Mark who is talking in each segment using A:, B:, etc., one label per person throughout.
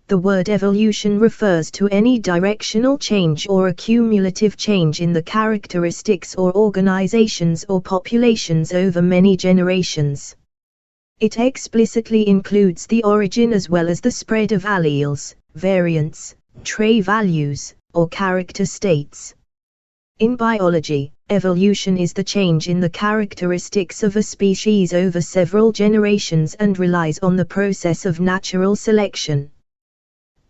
A: The word evolution refers to any directional change or a cumulative change in the characteristics or organizations or populations over many generations. It explicitly includes the origin as well as the spread of alleles, variants, trait values, or character states. In biology, evolution is the change in the characteristics of a species over several generations and relies on the process of natural selection.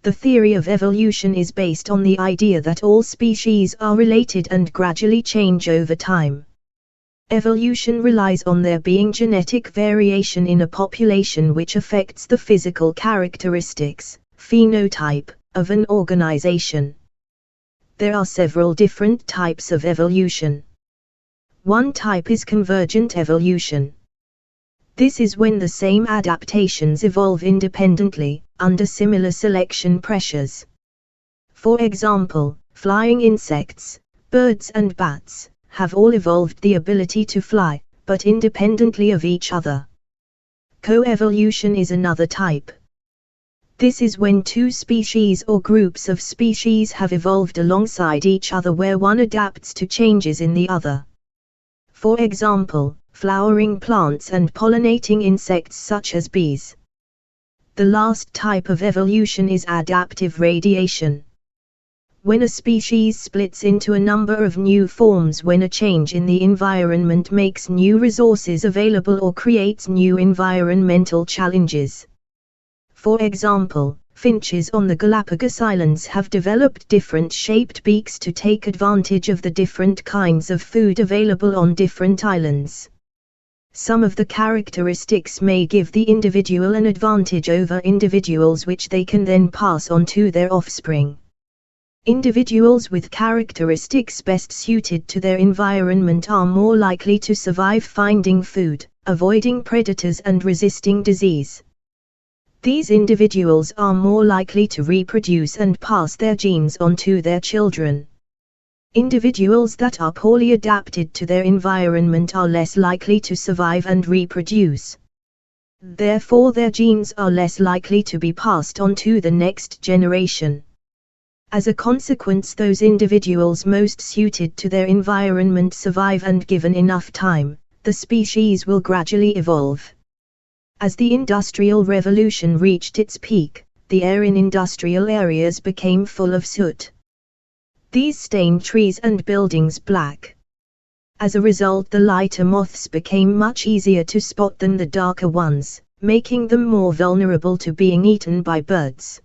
A: The theory of evolution is based on the idea that all species are related and gradually change over time. Evolution relies on there being genetic variation in a population which affects the physical characteristics, phenotype, of an organization. There are several different types of evolution. One type is convergent evolution. This is when the same adaptations evolve independently, under similar selection pressures. For example, flying insects, birds and bats, have all evolved the ability to fly, but independently of each other. Coevolution is another type. This is when two species or groups of species have evolved alongside each other where one adapts to changes in the other. For example, flowering plants and pollinating insects such as bees. The last type of evolution is adaptive radiation. When a species splits into a number of new forms when a change in the environment makes new resources available or creates new environmental challenges. For example, finches on the Galapagos Islands have developed different shaped beaks to take advantage of the different kinds of food available on different islands. Some of the characteristics may give the individual an advantage over individuals which they can then pass on to their offspring. Individuals with characteristics best suited to their environment are more likely to survive finding food, avoiding predators and resisting disease. These individuals are more likely to reproduce and pass their genes on to their children. Individuals that are poorly adapted to their environment are less likely to survive and reproduce. Therefore, their genes are less likely to be passed on to the next generation. As a consequence, those individuals most suited to their environment survive, and given enough time, the species will gradually evolve. As the Industrial Revolution reached its peak, the air in industrial areas became full of soot. These stained trees and buildings black. As a result, the lighter moths became much easier to spot than the darker ones, making them more vulnerable to being eaten by birds.